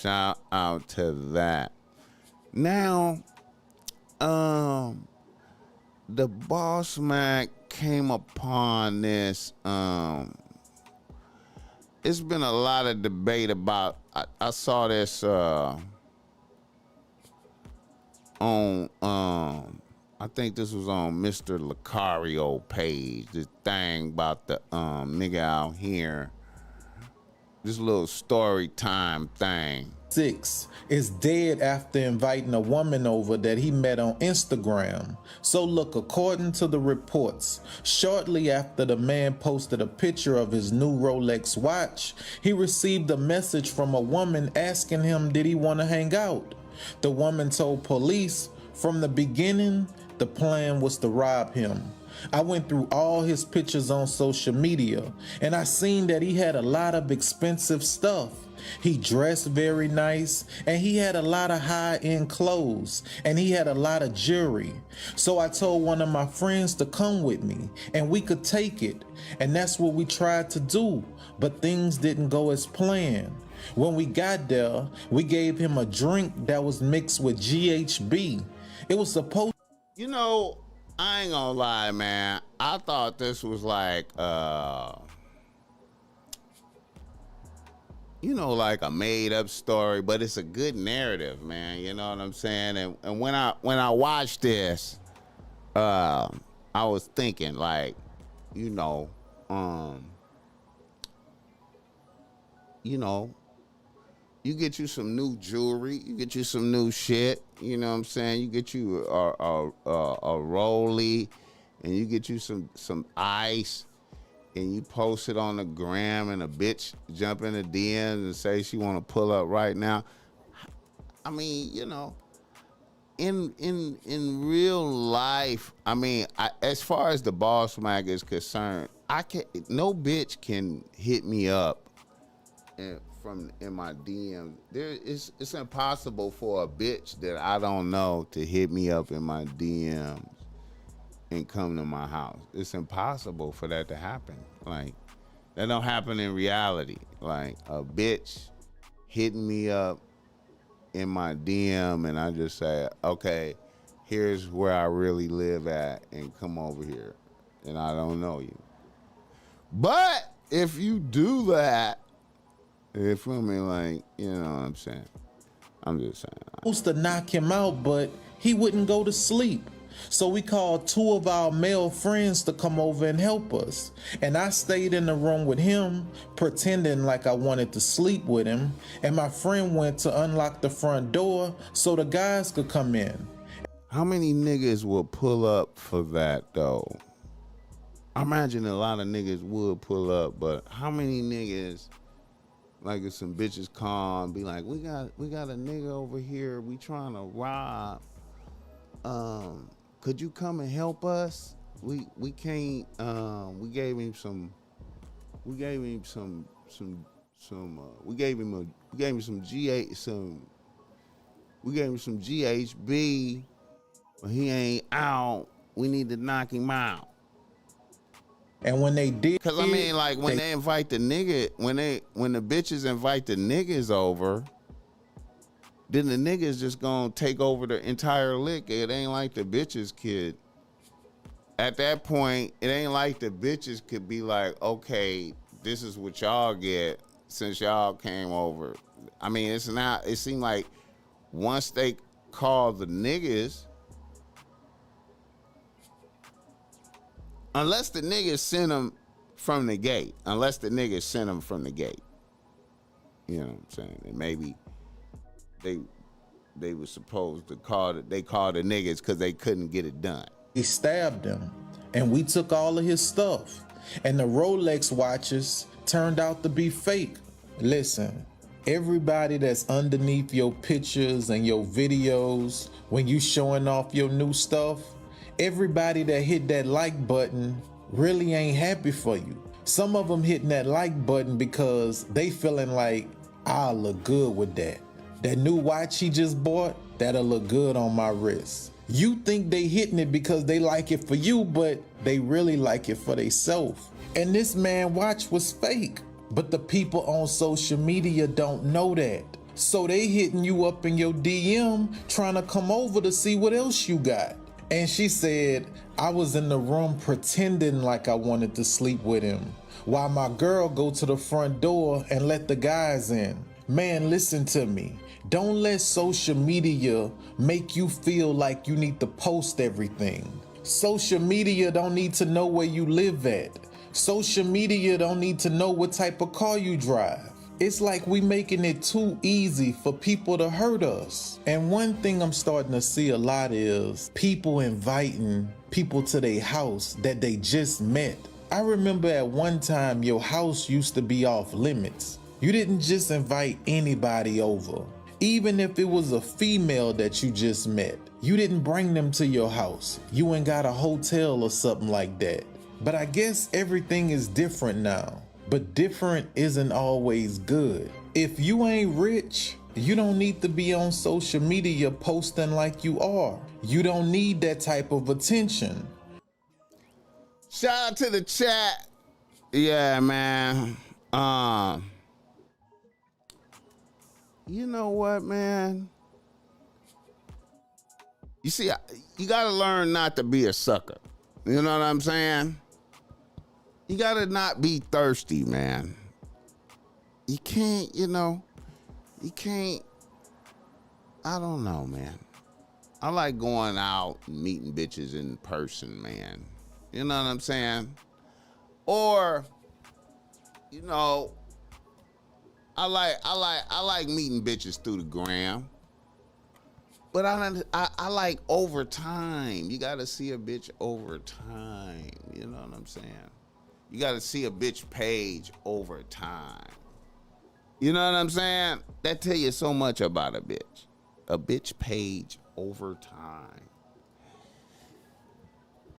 Shout out to that. Now, the BossMack came upon this. It's been a lot of debate about. I saw this on I think this was on Mr. Lucario page. This thing about the nigga out here. This little story time thing. 6 is dead after inviting a woman over that he met on Instagram. So look, according to the reports, shortly after the man posted a picture of his new Rolex watch, he received a message from a woman asking him did he want to hang out. The woman told police from the beginning the plan was to rob him. I went through all his pictures on social media and I seen that he had a lot of expensive stuff. He dressed very nice and he had a lot of high-end clothes and he had a lot of jewelry. So I told one of my friends to come with me and we could take it. And that's what we tried to do, but things didn't go as planned. When we got there, we gave him a drink that was mixed with GHB. It was supposed. You know, I ain't gonna lie, man. I thought this was like, you know, like a made up story, but it's a good narrative, man. You know what I'm saying? And when I watched this, I was thinking like, you know, you get you some new jewelry, you get you some new shit, you know what I'm saying? You get you a Rolly, and you get you some ice, and you post it on the gram, and a bitch jump in the DMs and say she want to pull up right now. I mean, you know, in real life, I mean, as far as the BossMack is concerned, no bitch can hit me up in my DM. It's impossible for a bitch that I don't know to hit me up in my DMs and come to my house. It's impossible for that to happen. Like, that don't happen in reality. Like, a bitch hitting me up in my DM and I just say, okay, here's where I really live at and come over here, and I don't know you. But if you do that, you feel me? Like, you know what I'm saying? I'm just saying. Supposed to knock him out, but he wouldn't go to sleep. So we called 2 of our male friends to come over and help us. And I stayed in the room with him, pretending like I wanted to sleep with him. And my friend went to unlock the front door so the guys could come in. How many niggas would pull up for that, though? I imagine a lot of niggas would pull up, but how many niggas... Like if some bitches call and be like, we got a nigga over here we trying to rob. Could you come and help us? We can't. We gave him some GHB, but he ain't out. We need to knock him out. And when they did, cause I mean, like when they invite the nigga, when the bitches invite the niggas over, then the niggas just gonna take over the entire lick. It ain't like the bitches could. At that point, it ain't like the bitches could be like, okay, this is what y'all get since y'all came over. I mean, it's not. It seemed like once they call the niggas. Unless the niggas send them from the gate. You know what I'm saying? And maybe they were supposed to call the niggas because they couldn't get it done. He stabbed him, and we took all of his stuff. And the Rolex watches turned out to be fake. Listen, everybody that's underneath your pictures and your videos when you showing off your new stuff, everybody that hit that like button really ain't happy for you. Some of them hitting that like button because they feeling like, I'll look good with that. That new watch he just bought, that'll look good on my wrist. You think they hitting it because they like it for you, but they really like it for themselves. And this man watch was fake, but the people on social media don't know that. So they hitting you up in your DM trying to come over to see what else you got. And she said, I was in the room pretending like I wanted to sleep with him, while my girl go to the front door and let the guys in. Man, listen to me. Don't let social media make you feel like you need to post everything. Social media don't need to know where you live at. Social media don't need to know what type of car you drive. It's like we making it too easy for people to hurt us. And one thing I'm starting to see a lot is people inviting people to their house that they just met. I remember at one time your house used to be off limits. You didn't just invite anybody over. Even if it was a female that you just met, you didn't bring them to your house. You ain't got a hotel or something like that. But I guess everything is different now. But different isn't always good. If you ain't rich, you don't need to be on social media posting like you are. You don't need that type of attention. Shout out to the chat. Yeah, man. You know what, man? You see, you gotta learn not to be a sucker. You know what I'm saying? You gotta not be thirsty, man. You can't, I don't know, man. I like going out and meeting bitches in person, man. You know what I'm saying? Or, I like meeting bitches through the gram. But I like over time. You gotta see a bitch over time. You know what I'm saying? You gotta see a bitch page over time. You know what I'm saying? That tell you so much about a bitch. A bitch page over time.